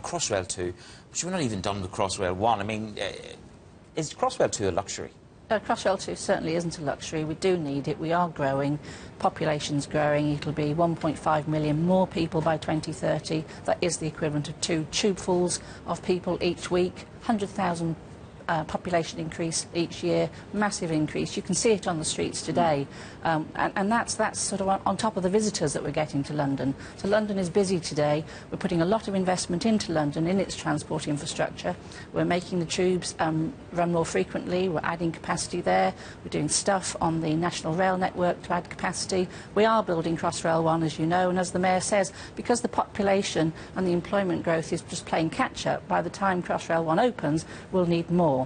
Crossrail 2, but we're not even done with Crossrail 1. I mean, is Crossrail 2 a luxury? Crossrail 2 certainly isn't a luxury. We do need it. We are growing. Population's growing. It'll be 1.5 million more people by 2030. That is the equivalent of 2 tubefuls of people each week. 100,000 population increase each year, massive increase. You can see it on the streets today, and that's sort of on top of the visitors that we're getting to London. So London is busy today. We're putting a lot of investment into London in its transport infrastructure. We're making the tubes run more frequently. We're adding capacity there. We're doing stuff on the National Rail network to add capacity. We are building Crossrail 1, as you know, and as the Mayor says, because the population and the employment growth is just playing catch-up, by the time Crossrail 1 opens, we'll need more.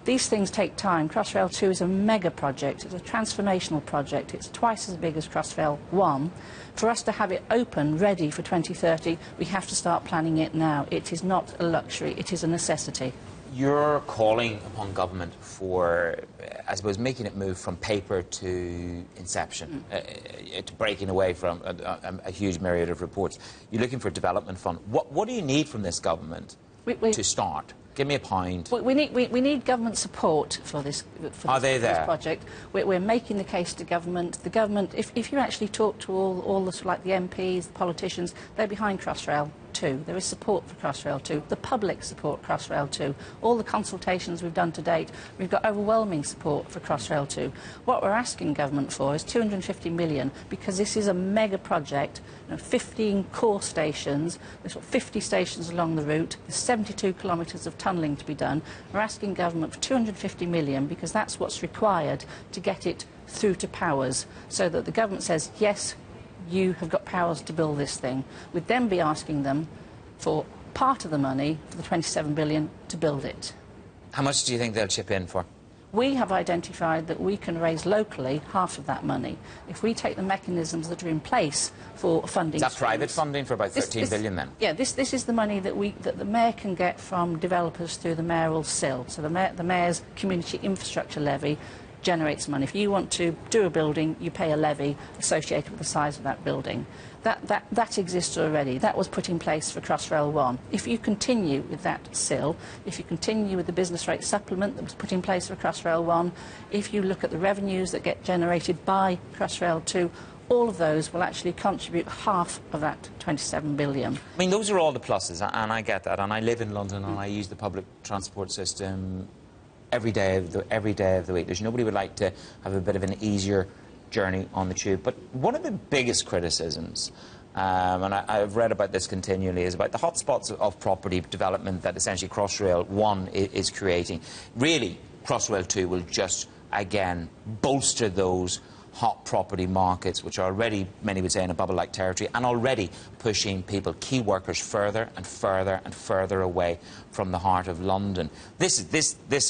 These things take time. Crossrail 2 is a mega project. It's a transformational project. It's twice as big as Crossrail 1. For us to have it open, ready for 2030, we have to start planning it now. It is not a luxury. It is a necessity. You're calling upon government for, I suppose, making it move from paper to inception, to breaking away from a huge myriad of reports. You're looking for a development fund. What do you need from this government to start? Give me a pound. We need government support for this, this project. We're making the case to government. The government, if you actually talk to all the, like the MPs, the politicians, they're behind Crossrail 2. There is support for Crossrail 2. The public support Crossrail 2. All the consultations we've done to date, we've got overwhelming support for Crossrail 2. What we're asking government for is 250 million, because this is a mega project. 15 core stations, there's 50 stations along the route, there's 72 kilometres of tunnelling to be done. We're asking government for 250 million because that's what's required to get it through to powers, so that the government says, yes, you have got powers to build this thing. We'd then be asking them for part of the money, for the 27 billion, to build it. How much do you think they'll chip in for? We have identified that we can raise locally half of that money if we take the mechanisms that are in place for funding. Is that private funding for about 13 billion then? Yeah, this is the money that the Mayor can get from developers through the mayoral SIL. So the Mayor's Community Infrastructure Levy generates money. If you want to do a building, you pay a levy associated with the size of that building. That exists already. That was put in place for Crossrail 1. If you continue with that SIL, if you continue with the business rate supplement that was put in place for Crossrail 1, if you look at the revenues that get generated by Crossrail 2, all of those will actually contribute half of that 27 billion. I mean, those are all the pluses, and I get that, and I live in London and I use the public transport system every day of the week. There's nobody would like to have a bit of an easier journey on the tube. But one of the biggest criticisms, and I've read about this continually, is about the hotspots of property development that essentially Crossrail 1 is creating. Really, Crossrail 2 will just, again, bolster those hot property markets, which are already, many would say, in a bubble-like territory, and already pushing people, key workers, further and further and further away from the heart of London. This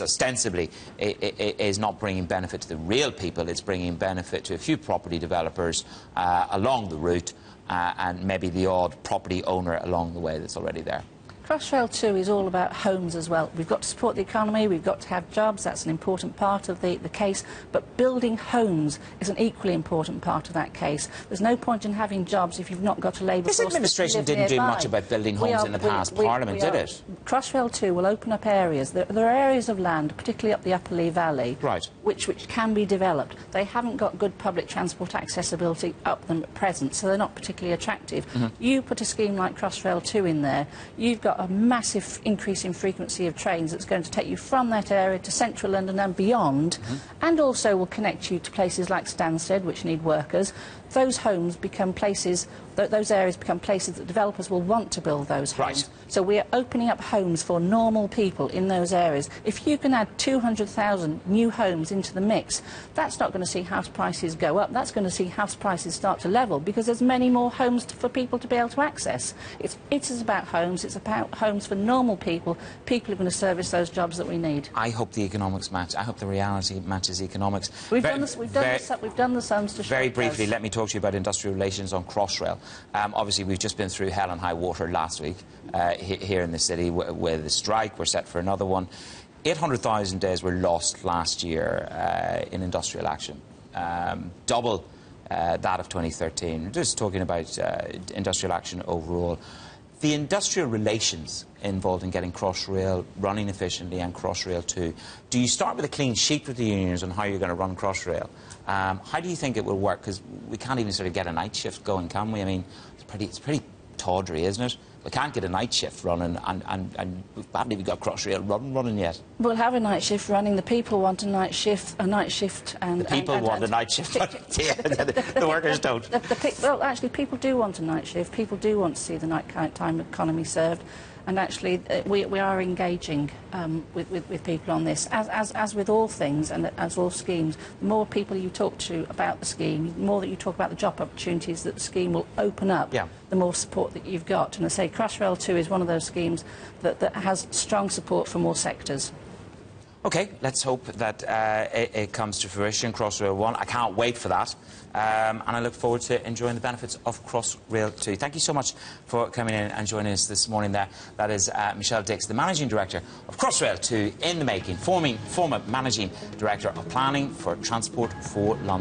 ostensibly is not bringing benefit to the real people. It's bringing benefit to a few property developers along the route, and maybe the odd property owner along the way that's already there. Crossrail 2 is all about homes as well. We've got to support the economy, we've got to have jobs, that's an important part of the case, but building homes is an equally important part of that case. There's no point in having jobs if you've not got a labour force. This administration didn't do much about building homes in the past. Parliament did it. Crossrail 2 will open up areas. There are areas of land, particularly up the Upper Lee Valley, right, which can be developed. They haven't got good public transport accessibility up them at present, so they're not particularly attractive. You put a scheme like Crossrail 2 in there, you've got a massive increase in frequency of trains that's going to take you from that area to central London and beyond, and also will connect you to places like Stansted, which need workers. Those homes become places, those areas become places that developers will want to build those homes. Right. So we are opening up homes for normal people in those areas. If you can add 200,000 new homes into the mix, that's not going to see house prices go up. That's going to see house prices start to level, because there's many more homes for people to be able to access. It is about homes. It's about homes for normal people, people who are going to service those jobs that we need. I hope the economics match. I hope the reality matches economics. We've done the sums to show. Very briefly, let me talk to you about industrial relations on Crossrail. Obviously, we've just been through hell and high water last week here in the city with the strike. We're set for another one. 800,000 days were lost last year in industrial action, double that of 2013. We're just talking about industrial action overall. The industrial relations involved in getting Crossrail running efficiently and Crossrail 2, do you start with a clean sheet with the unions on how you're going to run Crossrail? How do you think it will work? Because we can't even sort of get a night shift going, can we? I mean, it's pretty tawdry, isn't it? We can't get a night shift running, and we haven't even got Crossrail running yet. We'll have a night shift running. The people want a night shift, and the people want a night shift. The workers don't. Well, actually, people do want a night shift. People do want to see the night time economy served. And actually, we are engaging with people on this. As with all things and as all schemes, the more people you talk to about the scheme, the more that you talk about the job opportunities that the scheme will open up, the more support that you've got. And I say Crossrail 2 is one of those schemes that has strong support from all sectors. OK, let's hope that it comes to fruition, Crossrail 1. I can't wait for that. And I look forward to enjoying the benefits of Crossrail 2. Thank you so much for coming in and joining us this morning there. That is Michele Dix, the Managing Director of Crossrail 2 in the making, former Managing Director of Planning for Transport for London.